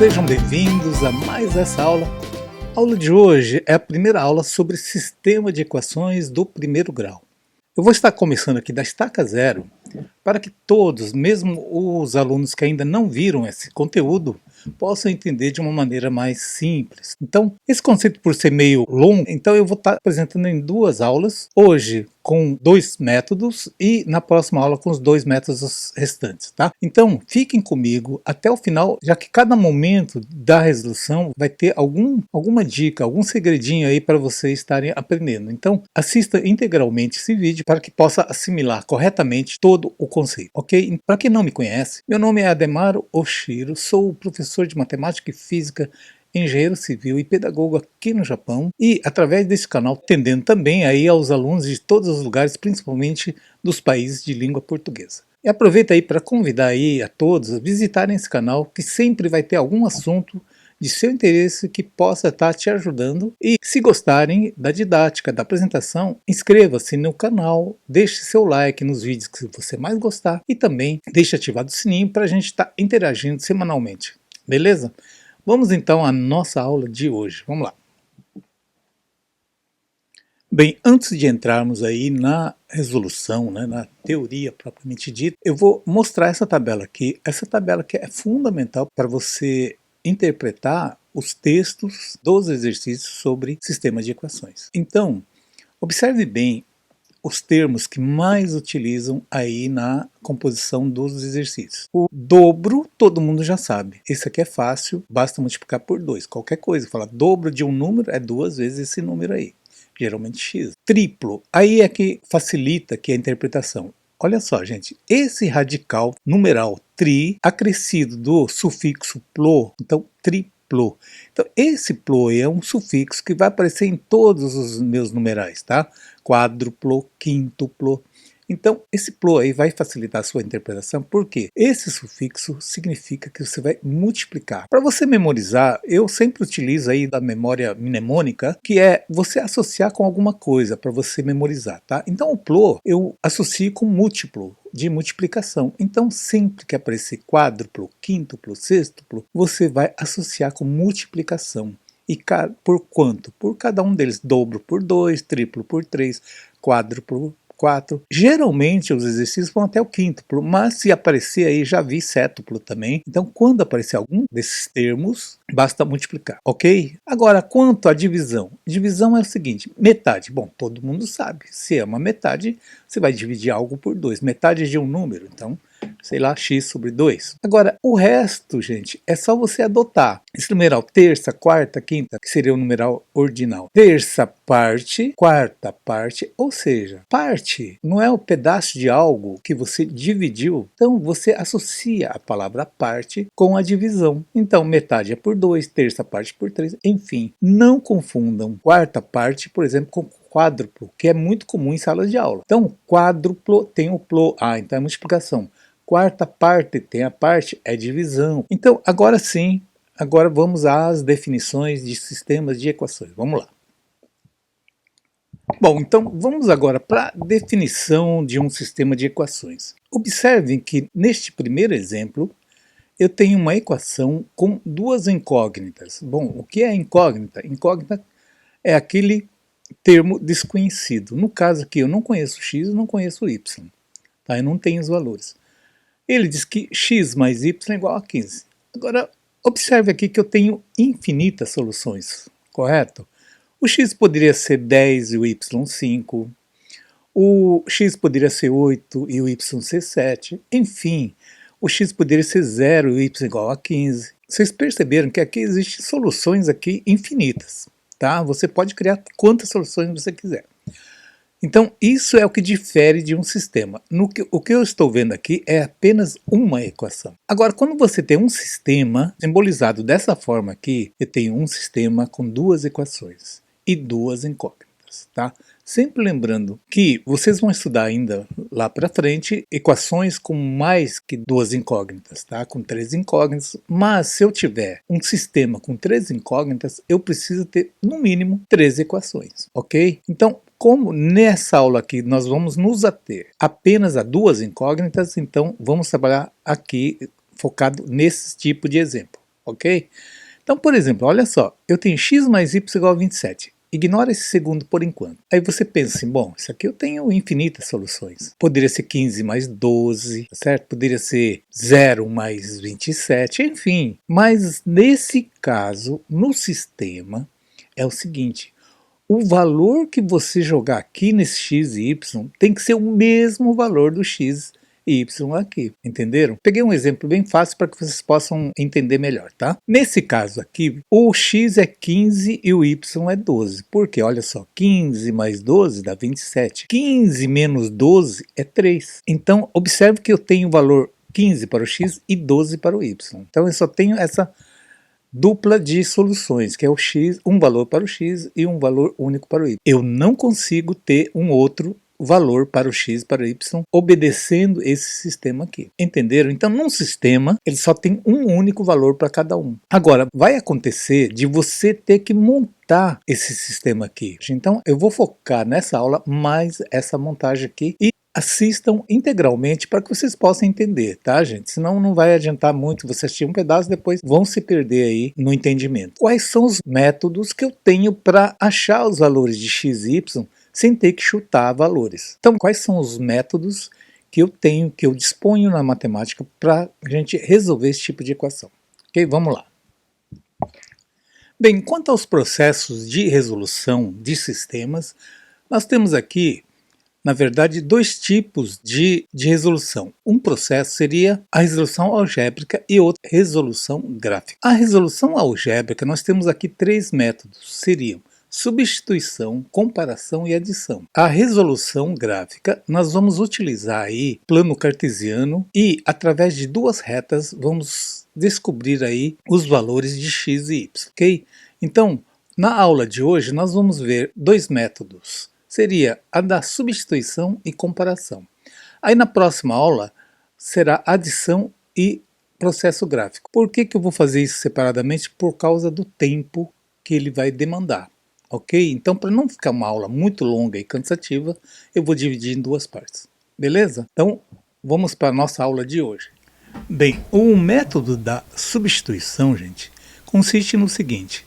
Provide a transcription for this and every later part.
Sejam bem-vindos a mais essa aula. A aula de hoje é a primeira aula sobre sistema de equações do primeiro grau. Eu vou estar começando aqui da estaca zero para que todos, mesmo os alunos que ainda não viram esse conteúdo, possam entender de uma maneira mais simples. Então, esse conceito, por ser meio longo, então eu vou estar apresentando em duas aulas, hoje com 2 métodos e na próxima aula com os 2 métodos restantes, tá? Então, fiquem comigo até o final, já que cada momento da resolução vai ter alguma dica, algum segredinho aí para vocês estarem aprendendo. Então, assista integralmente esse vídeo para que possa assimilar corretamente todo o conceito, ok? Para quem não me conhece, meu nome é Ademaro Oshiro, sou professor de matemática e física, engenheiro civil e pedagogo aqui no Japão, e através desse canal atendendo também aí aos alunos de todos os lugares, principalmente dos países de língua portuguesa. E aproveito aí para convidar aí a todos a visitarem esse canal, que sempre vai ter algum assunto de seu interesse que possa estar te ajudando. E se gostarem da didática, da apresentação, inscreva-se no canal, deixe seu like nos vídeos que você mais gostar e também deixe ativado o sininho para a gente estar interagindo semanalmente, beleza? Vamos então à nossa aula de hoje, vamos lá. Bem, antes de entrarmos aí na resolução, né, na teoria propriamente dita, eu vou mostrar essa tabela aqui. Essa tabela aqui é fundamental para você interpretar os textos dos exercícios sobre sistema de equações. Então, observe bem os termos que mais utilizam aí na composição dos exercícios. O dobro, todo mundo já sabe. Esse aqui é fácil, basta multiplicar por 2. Qualquer coisa, falar dobro de um número é 2 vezes esse número aí. Geralmente x. Triplo, aí é que facilita aqui a interpretação. Olha só, gente, esse radical numeral tri, acrescido do sufixo plo, então triplo. Então, esse plo é um sufixo que vai aparecer em todos os meus numerais, tá? Quádruplo, quíntuplo. Então, esse plo aí vai facilitar a sua interpretação, porque esse sufixo significa que você vai multiplicar. Para você memorizar, eu sempre utilizo aí da memória mnemônica, que é você associar com alguma coisa para você memorizar, tá? Então, o plo eu associo com múltiplo, de multiplicação. Então, sempre que aparecer quádruplo, quíntuplo, sextuplo, você vai associar com multiplicação. E por quanto? Por cada um deles. Dobro por 2, triplo por 3, quádruplo 4. Geralmente os exercícios vão até o quíntuplo, mas se aparecer aí, já vi sétuplo também. Então, quando aparecer algum desses termos, basta multiplicar, ok? Agora, quanto à divisão. Divisão é o seguinte, metade. Bom, todo mundo sabe, se é uma metade, você vai dividir algo por 2. Metade de um número, então, sei lá, x sobre 2. Agora, o resto, gente, é só você adotar esse numeral terça, quarta, quinta, que seria o numeral ordinal. Terça parte, quarta parte, ou seja, parte não é o pedaço de algo que você dividiu, então você associa a palavra parte com a divisão. Então, metade é por 2, terça parte por 3, enfim. Não confundam quarta parte, por exemplo, com quádruplo, que é muito comum em salas de aula. Então, quádruplo tem o plo, então é multiplicação. Quarta parte tem a parte, é divisão. Então, agora sim, agora vamos às definições de sistemas de equações. Vamos lá. Bom, então vamos agora para a definição de um sistema de equações. Observem que neste primeiro exemplo, eu tenho uma equação com duas incógnitas. Bom, o que é incógnita? Incógnita é aquele termo desconhecido. No caso aqui, eu não conheço x, não conheço y. Tá? Eu não tenho os valores. Ele diz que x mais y é igual a 15. Agora, observe aqui que eu tenho infinitas soluções, correto? O x poderia ser 10 e o y 5. O x poderia ser 8 e o y ser 7. Enfim, o x poderia ser 0 e o y igual a 15. Vocês perceberam que aqui existem soluções aqui infinitas, tá? Você pode criar quantas soluções você quiser. Então, isso é o que difere de um sistema. O que eu estou vendo aqui é apenas uma equação. Agora, quando você tem um sistema simbolizado dessa forma aqui, eu tenho um sistema com duas equações e duas incógnitas, tá? Sempre lembrando que vocês vão estudar ainda lá para frente equações com mais que duas incógnitas, tá? Com 3 incógnitas, mas se eu tiver um sistema com 3 incógnitas, eu preciso ter no mínimo 3 equações, ok? Então, como nessa aula aqui nós vamos nos ater apenas a duas incógnitas, então vamos trabalhar aqui focado nesse tipo de exemplo. ok? Então, por exemplo, olha só, eu tenho x mais y igual a 27. Ignora esse segundo por enquanto. Aí você pensa assim, bom, isso aqui eu tenho infinitas soluções. Poderia ser 15 mais 12, certo? Poderia ser 0 mais 27, enfim. Mas nesse caso, no sistema, é o seguinte, o valor que você jogar aqui nesse x e y tem que ser o mesmo valor do x e y aqui, entenderam? Peguei um exemplo bem fácil para que vocês possam entender melhor, tá? Nesse caso aqui, o x é 15 e o y é 12. Por quê? Olha só, 15 mais 12 dá 27. 15 menos 12 é 3. Então, observe que eu tenho o valor 15 para o x e 12 para o y. Então, eu só tenho essa dupla de soluções, que é o x, um valor para o x e um valor único para o y. Eu não consigo ter um outro valor para o x e para o y obedecendo esse sistema aqui. Entenderam? Então, num sistema, ele só tem um único valor para cada um. Agora, vai acontecer de você ter que montar esse sistema aqui. Então, eu vou focar nessa aula mais essa montagem aqui e assistam integralmente para que vocês possam entender, tá, gente? Senão não vai adiantar muito você assistir um pedaço, depois vão se perder aí no entendimento. Quais são os métodos que eu tenho para achar os valores de x e y sem ter que chutar valores? Então, quais são os métodos que eu tenho, que eu disponho na matemática para a gente resolver esse tipo de equação? Ok? Vamos lá. Bem, quanto aos processos de resolução de sistemas, nós temos aqui, na verdade, dois tipos de resolução. Um processo seria a resolução algébrica e outra resolução gráfica. A resolução algébrica, nós temos aqui três métodos, seriam substituição, comparação e adição. A resolução gráfica, nós vamos utilizar aí plano cartesiano e, através de duas retas, vamos descobrir aí os valores de x e y, ok? Então, na aula de hoje, nós vamos ver dois métodos. Seria a da substituição e comparação. Aí na próxima aula será adição e processo gráfico. Por que eu vou fazer isso separadamente? Por causa do tempo que ele vai demandar, ok? Então, para não ficar uma aula muito longa e cansativa, eu vou dividir em duas partes, beleza? Então, vamos para a nossa aula de hoje. Bem, o método da substituição, gente, consiste no seguinte: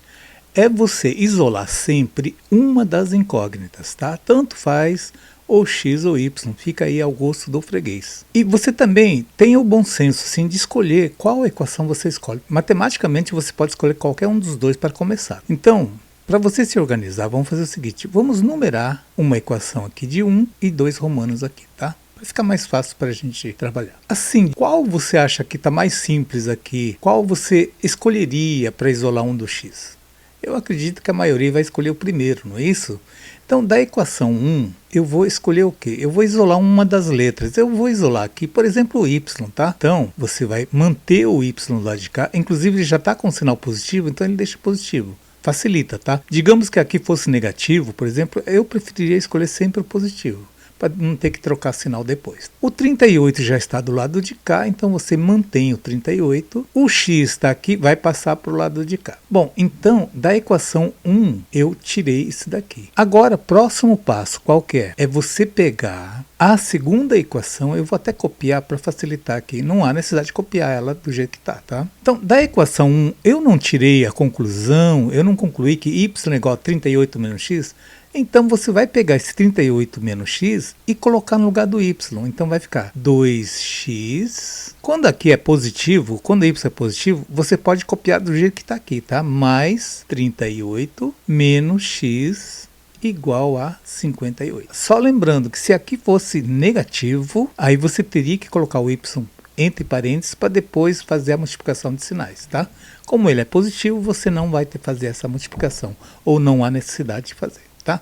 é você isolar sempre uma das incógnitas, tá? Tanto faz ou x ou y, fica aí ao gosto do freguês. E você também tem o bom senso, assim, de escolher qual equação você escolhe. Matematicamente você pode escolher qualquer um dos dois para começar. Então, para você se organizar, vamos fazer o seguinte: vamos numerar uma equação aqui de 1 e 2 romanos aqui, tá? Para ficar mais fácil para a gente trabalhar. Assim, qual você acha que está mais simples aqui? Qual você escolheria para isolar um do x? Eu acredito que a maioria vai escolher o primeiro, não é isso? Então, da equação 1, eu vou escolher o quê? Eu vou isolar uma das letras. Eu vou isolar aqui, por exemplo, o y, tá? Então, você vai manter o y do lado de cá. Inclusive, ele já está com sinal positivo, então ele deixa positivo. Facilita, tá? Digamos que aqui fosse negativo, por exemplo, eu preferiria escolher sempre o positivo, para não ter que trocar sinal depois. O 38 já está do lado de cá, então você mantém o 38. O x está aqui, vai passar para o lado de cá. Bom, então, da equação 1, eu tirei isso daqui. Agora, próximo passo, qual que é? É você pegar a segunda equação, eu vou até copiar para facilitar aqui. Não há necessidade de copiar ela do jeito que está, tá? Então, da equação 1, eu não tirei a conclusão, eu não concluí que y é igual a 38 menos x. Então, você vai pegar esse 38 menos x e colocar no lugar do y. Então, vai ficar 2x. Quando aqui é positivo, quando y é positivo, você pode copiar do jeito que está aqui, tá? Mais 38 menos x igual a 58. Só lembrando que se aqui fosse negativo, aí você teria que colocar o y entre parênteses para depois fazer a multiplicação de sinais, tá? Como ele é positivo, você não vai ter que fazer essa multiplicação, ou não há necessidade de fazer. Tá?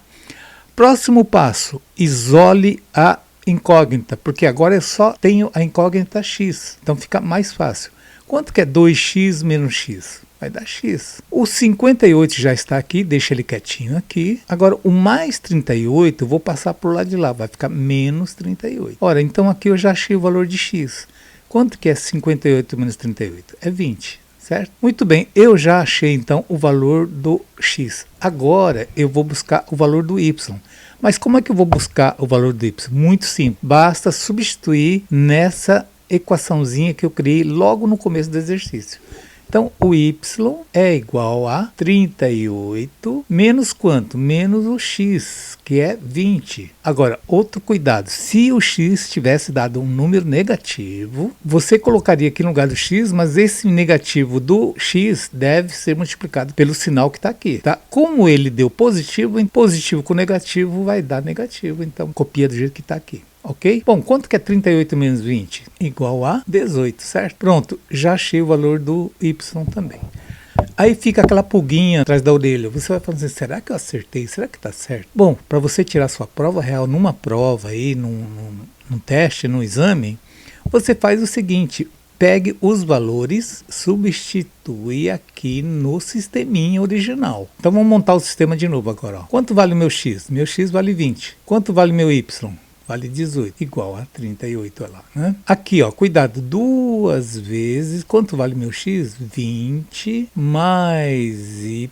Próximo passo, isole a incógnita, porque agora eu só tenho a incógnita x, então fica mais fácil. Quanto que é 2x menos x? Vai dar x. O 58 já está aqui, deixa ele quietinho aqui. Agora o mais 38 eu vou passar para o lado de lá, vai ficar menos 38. Ora, então aqui eu já achei o valor de x. Quanto que é 58 menos 38? É 20. Certo? Muito bem, eu já achei então o valor do x. Agora eu vou buscar o valor do y. Mas como é que eu vou buscar o valor do y? Muito simples, basta substituir nessa equaçãozinha que eu criei logo no começo do exercício. Então, o y é igual a 38 menos quanto? Menos o x, que é 20. Agora, outro cuidado, se o x tivesse dado um número negativo, você colocaria aqui no lugar do x, mas esse negativo do x deve ser multiplicado pelo sinal que está aqui, tá? Como ele deu positivo, em positivo com negativo vai dar negativo, então copia do jeito que está aqui. Ok? Bom, quanto que é 38 menos 20? Igual a 18, certo? Pronto, já achei o valor do y também. Aí fica aquela pulguinha atrás da orelha. Você vai falando assim, será que eu acertei? Será que está certo? Bom, para você tirar sua prova real numa prova aí, num teste, num exame, você faz o seguinte, pegue os valores, substitui aqui no sisteminha original. Então vamos montar o sistema de novo agora. Ó. Quanto vale o meu x? Meu x vale 20. Quanto vale meu y? Vale 18, igual a 38, olha lá, né? Aqui, ó, cuidado, duas vezes, quanto vale meu x? 20 mais y,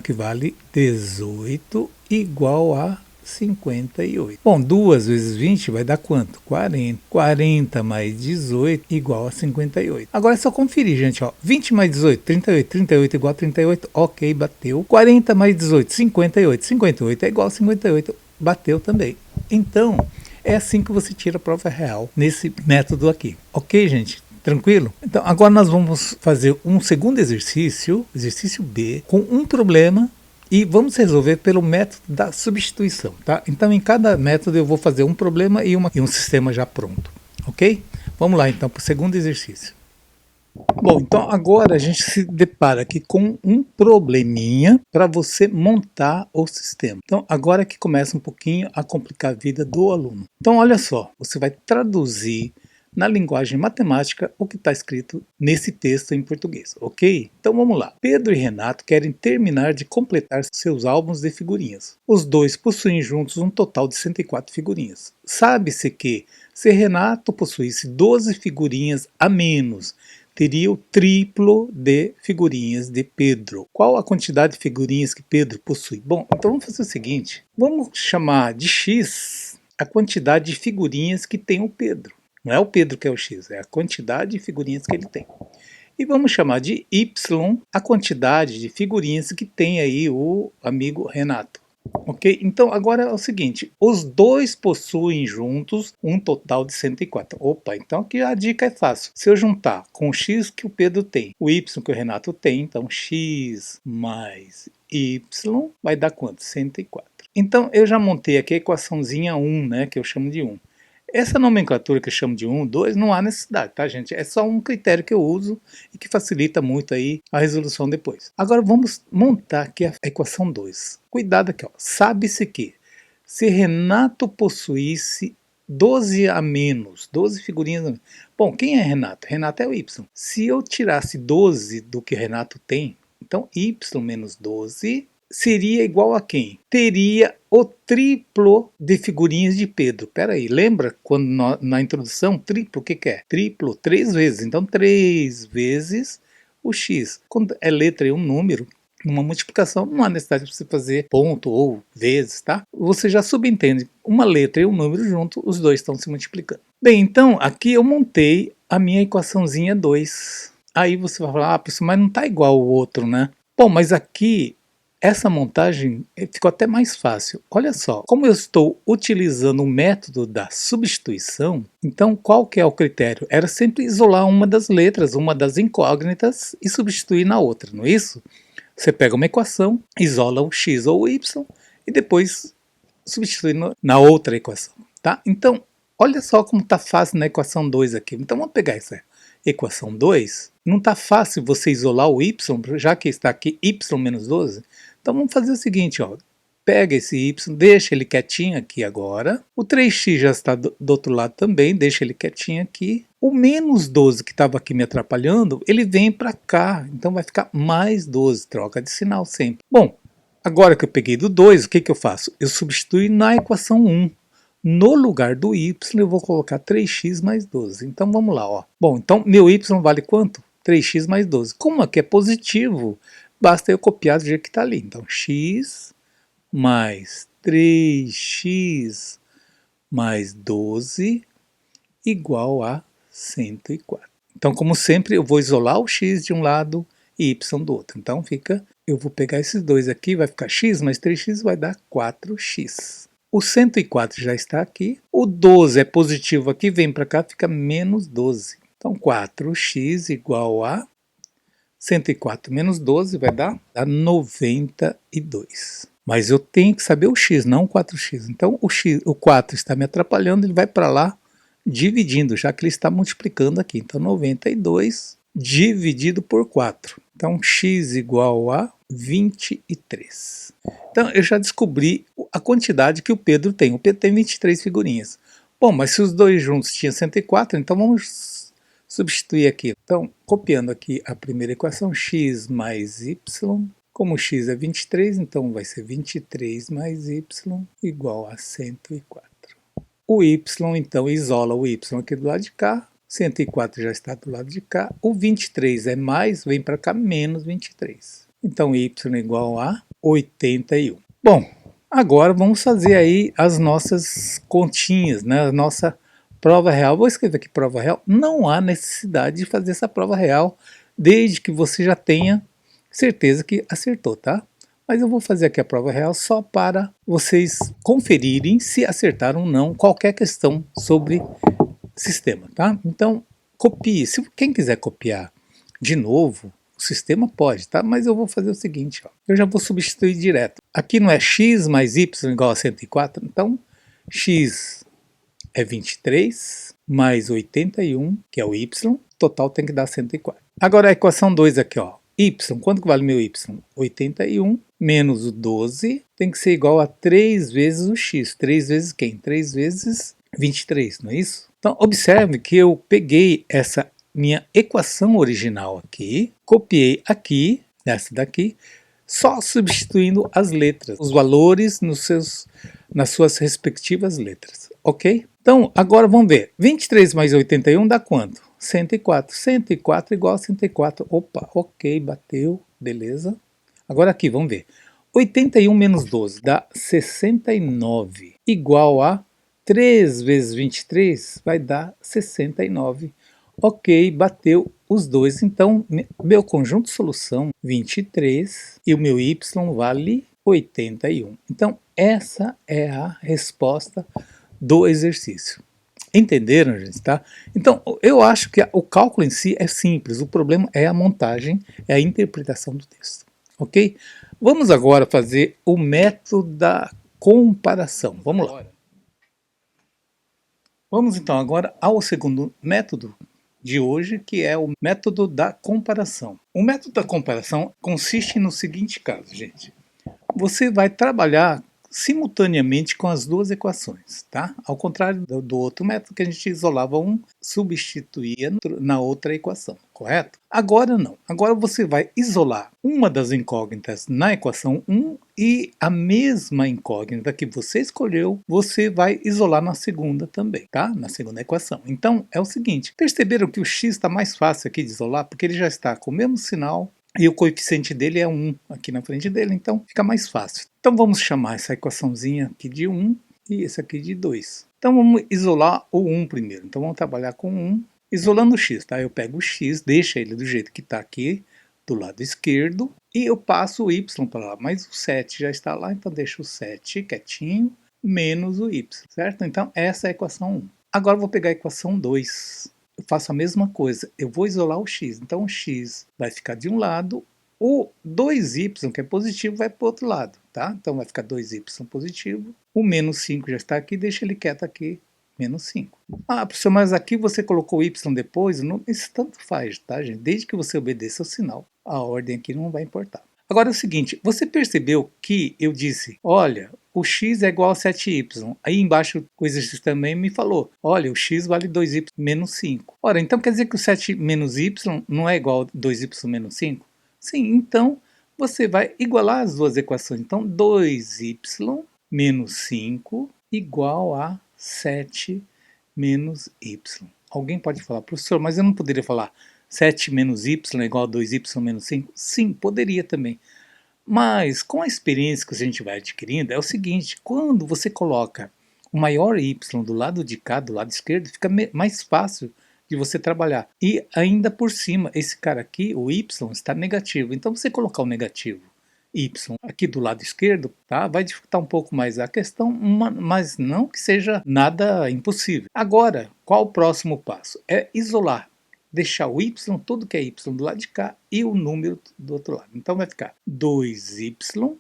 que vale 18, igual a 58. Bom, 2 vezes 20 vai dar quanto? 40. 40 mais 18 igual a 58. Agora é só conferir, gente, ó. 20 mais 18, 38. 38 igual a 38, ok, bateu. 40 mais 18, 58. 58 é igual a 58, bateu também. Então, é assim que você tira a prova real nesse método aqui. Ok, gente? Tranquilo? Então, agora nós vamos fazer um segundo exercício, exercício B, com um problema e vamos resolver pelo método da substituição, tá? Então, em cada método eu vou fazer um problema e um sistema já pronto, ok? Vamos lá, então, para o segundo exercício. Bom, então agora a gente se depara aqui com um probleminha para você montar o sistema. Então agora que começa um pouquinho a complicar a vida do aluno. Então olha só, você vai traduzir na linguagem matemática o que está escrito nesse texto em português, ok? Então vamos lá. Pedro e Renato querem terminar de completar seus álbuns de figurinhas. Os dois possuem juntos um total de 104 figurinhas. Sabe-se que se Renato possuísse 12 figurinhas a menos, teria o triplo de figurinhas de Pedro. Qual a quantidade de figurinhas que Pedro possui? Bom, então vamos fazer o seguinte, vamos chamar de x a quantidade de figurinhas que tem o Pedro. Não é o Pedro que é o x, é a quantidade de figurinhas que ele tem. E vamos chamar de y a quantidade de figurinhas que tem aí o amigo Renato. Ok? Então agora é o seguinte, os dois possuem juntos um total de 104. Opa, então aqui a dica é fácil. Se eu juntar com o x que o Pedro tem, o y que o Renato tem, então x mais y vai dar quanto? 104. Então eu já montei aqui a equaçãozinha 1, né, que eu chamo de 1. Essa nomenclatura que eu chamo de 1, 2, não há necessidade, tá, gente? É só um critério que eu uso e que facilita muito aí a resolução depois. Agora vamos montar aqui a equação 2. Cuidado aqui, ó. Sabe-se que se Renato possuísse 12 a menos, 12 figurinhas a menos. Bom, quem é Renato? Renato é o y. Se eu tirasse 12 do que Renato tem, então y menos 12 seria igual a quem? Teria o triplo de figurinhas de Pedro. Pera aí, lembra quando na introdução, triplo, o que é? Triplo, 3 vezes. Então, 3 vezes o x. Quando é letra e um número, uma multiplicação, não há necessidade de você fazer ponto ou vezes, tá? Você já subentende, uma letra e um número junto, os dois estão se multiplicando. Bem, então, aqui eu montei a minha equaçãozinha 2. Aí você vai falar, pessoal, mas não está igual o outro, né? Bom, mas aqui essa montagem ficou até mais fácil. Olha só, como eu estou utilizando o método da substituição, então qual que é o critério? Era sempre isolar uma das letras, uma das incógnitas e substituir na outra, não é isso? Você pega uma equação, isola o x ou o y e depois substitui na outra equação, tá? Então, olha só como está fácil na equação 2 aqui. Então vamos pegar essa equação 2. Não está fácil você isolar o y, já que está aqui y menos 12. Então vamos fazer o seguinte, ó, pega esse y, deixa ele quietinho aqui agora, o 3x já está do outro lado também, deixa ele quietinho aqui, o menos 12 que estava aqui me atrapalhando, ele vem para cá, então vai ficar mais 12, troca de sinal sempre. Bom, agora que eu peguei do 2, o que eu faço? Eu substituo na equação 1. No lugar do y, eu vou colocar 3x mais 12. Então vamos lá, ó. Bom, então meu y vale quanto? 3x mais 12. Como aqui é positivo, basta eu copiar do jeito que está ali. Então, x mais 3x mais 12 igual a 104. Então, como sempre, eu vou isolar o x de um lado e y do outro. Então fica, eu vou pegar esses dois aqui, vai ficar x mais 3x vai dar 4x. O 104 já está aqui, o 12 é positivo aqui, vem para cá, fica menos 12. Então 4x igual a 104 menos 12 vai dar 92. Mas eu tenho que saber o x, não o 4x. Então o 4 está me atrapalhando, ele vai para lá dividindo, já que ele está multiplicando aqui. Então 92 dividido por 4. Então x igual a 23. Então eu já descobri a quantidade que o Pedro tem. O Pedro tem 23 figurinhas. Bom, mas se os dois juntos tinham 104, então vamos substituir aqui. Então, copiando aqui a primeira equação, x mais y, como x é 23, então vai ser 23 mais y igual a 104. O y, então, isola o y aqui do lado de cá, 104 já está do lado de cá, o 23 é mais, vem para cá, menos 23. Então, y igual a 81. Bom, agora vamos fazer aí as nossas continhas, né? A nossa prova real. Vou escrever aqui prova real. Não há necessidade de fazer essa prova real, desde que você já tenha certeza que acertou, tá? Mas eu vou fazer aqui a prova real só para vocês conferirem se acertaram ou não qualquer questão sobre sistema, tá? Então, copie. Se quem quiser copiar de novo, o sistema pode, tá? Mas eu vou fazer o seguinte, ó. Eu já vou substituir direto. Aqui não é x mais y igual a 104, então x é 23 mais 81, que é o y, total tem que dar 104. Agora a equação 2 aqui, ó. Y, quanto que vale meu y? 81 menos o 12 tem que ser igual a 3 vezes o x. 3 vezes quem? 3 vezes 23, não é isso? Então, observe que eu peguei essa minha equação original aqui, copiei aqui, essa daqui, só substituindo as letras, os valores nas suas respectivas letras, ok? Então, agora vamos ver. 23 mais 81 dá quanto? 104. 104 igual a 104. Opa, ok, bateu, beleza. Agora aqui, vamos ver. 81 menos 12 dá 69, igual a 3 vezes 23 vai dar 69. Ok, bateu os dois. Então, meu conjunto de solução 23 e o meu y vale 81. Então, essa é a resposta do exercício. Entenderam, gente? Tá? Então, eu acho que o cálculo em si é simples. O problema é a montagem, é a interpretação do texto. Ok? Vamos agora fazer o método da comparação. Vamos lá. Vamos então agora ao segundo método de hoje, que é o método da comparação. O método da comparação consiste no seguinte caso, gente. Você vai trabalhar simultaneamente com as duas equações, tá? Ao contrário do outro método que a gente isolava um, substituía na outra equação, correto? Agora não. Agora você vai isolar uma das incógnitas na equação 1 e a mesma incógnita que você escolheu, você vai isolar na segunda também, tá? Na segunda equação. Então é o seguinte, perceberam que o x está mais fácil aqui de isolar porque ele já está com o mesmo sinal e o coeficiente dele é 1 aqui na frente dele, então fica mais fácil. Então vamos chamar essa equaçãozinha aqui de 1 e esse aqui de 2. Então vamos isolar o 1 primeiro. Então vamos trabalhar com 1, isolando o x, tá? Eu pego o x, deixo ele do jeito que está aqui, do lado esquerdo, e eu passo o y para lá, mas o 7 já está lá, então deixo o 7 quietinho, menos o y, certo? Então essa é a equação 1. Agora eu vou pegar a equação 2. Eu faço a mesma coisa, eu vou isolar o x, então o x vai ficar de um lado, o 2y, que é positivo, vai para o outro lado, tá? Então vai ficar 2y positivo, o menos 5 já está aqui, deixa ele quieto aqui, menos 5. Ah, professor, mas aqui você colocou o y depois, não, isso tanto faz, tá, gente? Desde que você obedeça o sinal, a ordem aqui não vai importar. Agora é o seguinte, você percebeu que eu disse, olha, o x é igual a 7y. Aí embaixo o exercício também me falou, olha, o x vale 2y menos 5. Ora, então quer dizer que o 7 menos y não é igual a 2y menos 5? Sim, então você vai igualar as duas equações. Então 2y menos 5 igual a 7 menos y. Alguém pode falar, professor, mas eu não poderia falar 7 menos y é igual a 2y menos 5? Sim, poderia também. Mas com a experiência que a gente vai adquirindo, é o seguinte, quando você coloca o maior y do lado de cá, do lado esquerdo, fica mais fácil de você trabalhar. E ainda por cima, esse cara aqui, o y, está negativo. Então você colocar o negativo y aqui do lado esquerdo, tá? Vai dificultar um pouco mais a questão, mas não que seja nada impossível. Agora, qual o próximo passo? É isolar. Deixar o y, tudo que é y do lado de cá, e o número do outro lado. Então vai ficar 2y,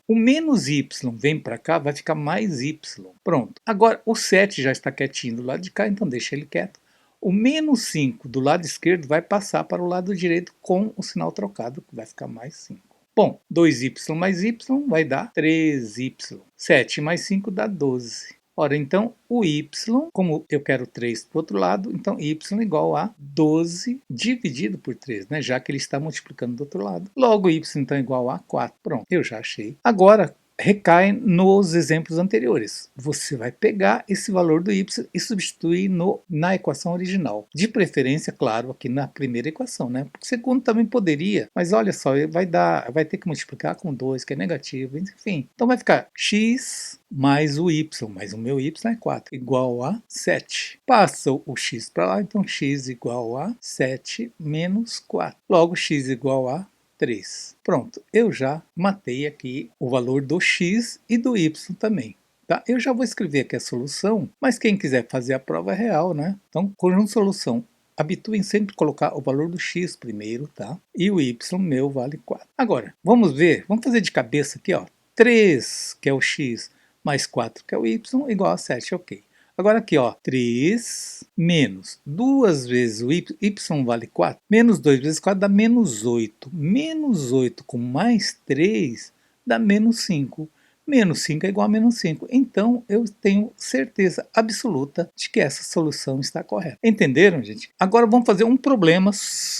o menos y vem para cá, vai ficar mais y. Pronto. Agora o 7 já está quietinho do lado de cá, então deixa ele quieto. O menos 5 do lado esquerdo vai passar para o lado direito com o sinal trocado, que vai ficar mais 5. Bom, 2y mais y vai dar 3y. 7 mais 5 dá 12. Ora, então, o y, como eu quero 3 para o outro lado, então y igual a 12 dividido por 3, né? Já que ele está multiplicando do outro lado. Logo, y então é igual a 4. Pronto, eu já achei. Agora, recai nos exemplos anteriores. Você vai pegar esse valor do y e substituir na equação original. De preferência, claro, aqui na primeira equação, né? Porque o segundo também poderia, mas olha só, vai ter que multiplicar com 2, que é negativo, enfim. Então vai ficar x mais o y, mas o meu y é 4, igual a 7. Passa o x para lá, então x igual a 7 menos 4. Logo, x igual a 3. Pronto, eu já matei aqui o valor do x e do y também. Tá? Eu já vou escrever aqui a solução, mas quem quiser fazer a prova é real, né? Então, conjunto de solução. Habituem sempre a colocar o valor do x primeiro, tá? E o y meu vale 4. Agora, vamos ver, vamos fazer de cabeça aqui, ó. 3, que é o x, mais 4, que é o y, igual a 7, ok. Agora aqui, ó, 3 menos 2 vezes o y vale 4, menos 2 vezes 4 dá menos 8. Menos 8 com mais 3 dá menos 5. Menos 5 é igual a menos 5. Então, eu tenho certeza absoluta de que essa solução está correta. Entenderam, gente? Agora vamos fazer um problema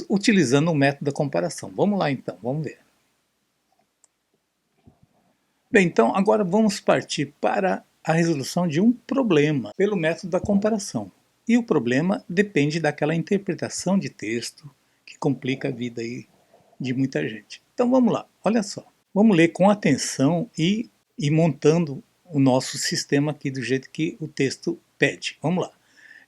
utilizando o método da comparação. Vamos lá, então. Vamos ver. Bem, então, agora vamos partir para a resolução de um problema pelo método da comparação. E o problema depende daquela interpretação de texto que complica a vida aí de muita gente. Então vamos lá, olha só. Vamos ler com atenção e ir montando o nosso sistema aqui do jeito que o texto pede. Vamos lá.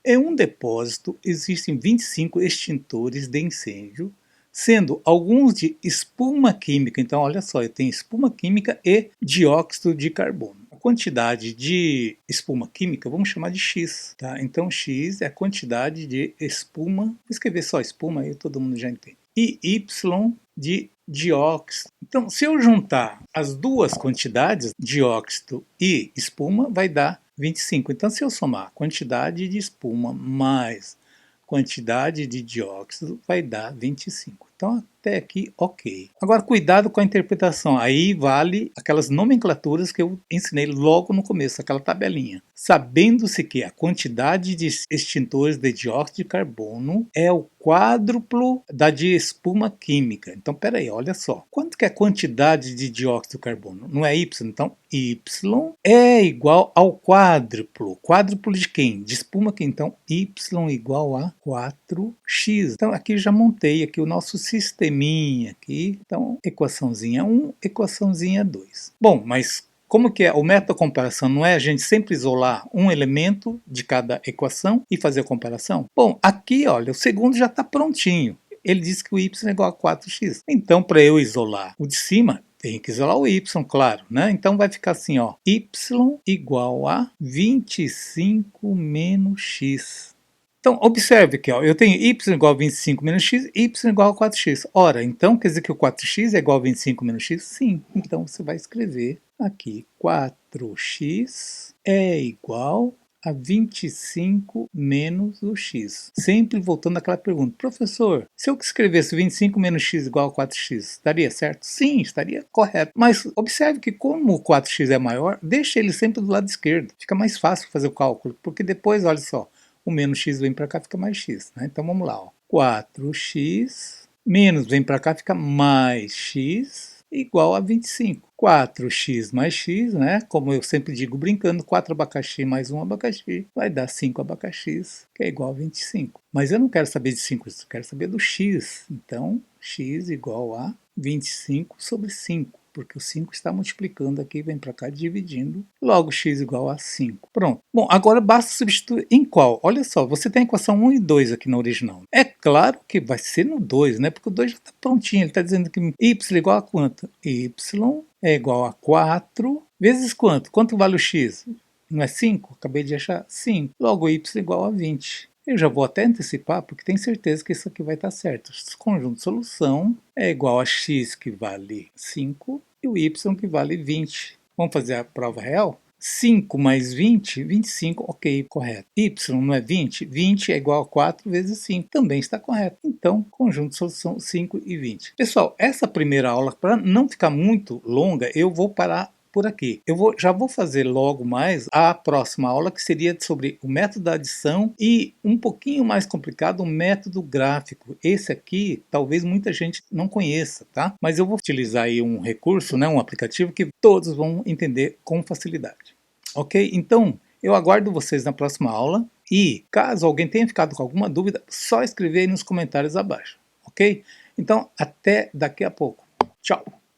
Em um depósito existem 25 extintores de incêndio, sendo alguns de espuma química. Então, olha só, eu tenho espuma química e dióxido de carbono. A quantidade de espuma química, vamos chamar de X. Tá? Então, X é a quantidade de espuma. Vou escrever só espuma, aí todo mundo já entende. E Y de dióxido. Então, se eu juntar as duas quantidades, dióxido e espuma, vai dar 25. Então, se eu somar quantidade de espuma mais quantidade de dióxido, vai dar 25. Então, até aqui, ok. Agora, cuidado com a interpretação. Aí vale aquelas nomenclaturas que eu ensinei logo no começo, aquela tabelinha. Sabendo-se que a quantidade de extintores de dióxido de carbono é o quádruplo da de espuma química. Então, peraí, olha só. Quanto que é a quantidade de dióxido de carbono? Não é Y? Então, Y é igual ao quádruplo. Quádruplo de quem? De espuma química. Então, Y igual a 4x. Então, aqui já montei aqui o nosso sisteminha aqui. Então, equaçãozinha 1, equaçãozinha 2. Bom, mas como que é? O método da comparação não é a gente sempre isolar um elemento de cada equação e fazer a comparação? Bom, aqui, olha, o segundo já está prontinho. Ele diz que o y é igual a 4x. Então, para eu isolar o de cima, tem que isolar o y, claro, né? Então vai ficar assim, ó, y igual a 25 menos x. Então, observe aqui, ó, eu tenho y igual a 25 menos x, y igual a 4x. Ora, então quer dizer que o 4x é igual a 25 menos x? Sim. Então você vai escrever aqui, 4x é igual a 25 menos o x. Sempre voltando àquela pergunta, professor, se eu escrevesse 25 menos x igual a 4x, estaria certo? Sim, estaria correto. Mas observe que como o 4x é maior, deixa ele sempre do lado esquerdo. Fica mais fácil fazer o cálculo, porque depois, olha só, o menos x vem para cá, fica mais x. Né? Então vamos lá. Ó. 4x menos vem para cá, fica mais x igual a 25. 4x mais x, né? Como eu sempre digo brincando, 4 abacaxi mais 1 abacaxi vai dar 5 abacaxis, que é igual a 25. Mas eu não quero saber de 5, eu quero saber do x. Então, x igual a 25 sobre 5. porque o 5 está multiplicando aqui, vem para cá dividindo, logo x igual a 5. Pronto. Bom, agora basta substituir em qual? Olha só, você tem a equação 1 e 2 aqui na original. É claro que vai ser no 2, né? Porque o 2 já está prontinho, ele está dizendo que y é igual a quanto? Y é igual a 4 vezes quanto? Quanto vale o x? Não é 5? Acabei de achar 5. Logo, y é igual a 20. Eu já vou até antecipar, porque tenho certeza que isso aqui vai estar certo. O conjunto de solução é igual a x, que vale 5, e o y, que vale 20. Vamos fazer a prova real? 5 mais 20, 25, ok, correto. Y não é 20? 20 é igual a 4 vezes 5, também está correto. Então, conjunto de solução 5 e 20. Pessoal, essa primeira aula, para não ficar muito longa, eu vou parar por aqui. Já vou fazer logo mais a próxima aula, que seria sobre o método da adição e um pouquinho mais complicado, o método gráfico. Esse aqui, talvez muita gente não conheça, tá? Mas eu vou utilizar aí um recurso, né, um aplicativo que todos vão entender com facilidade. Ok? Então, eu aguardo vocês na próxima aula e, caso alguém tenha ficado com alguma dúvida, só escrever aí nos comentários abaixo. Ok? Então, até daqui a pouco. Tchau!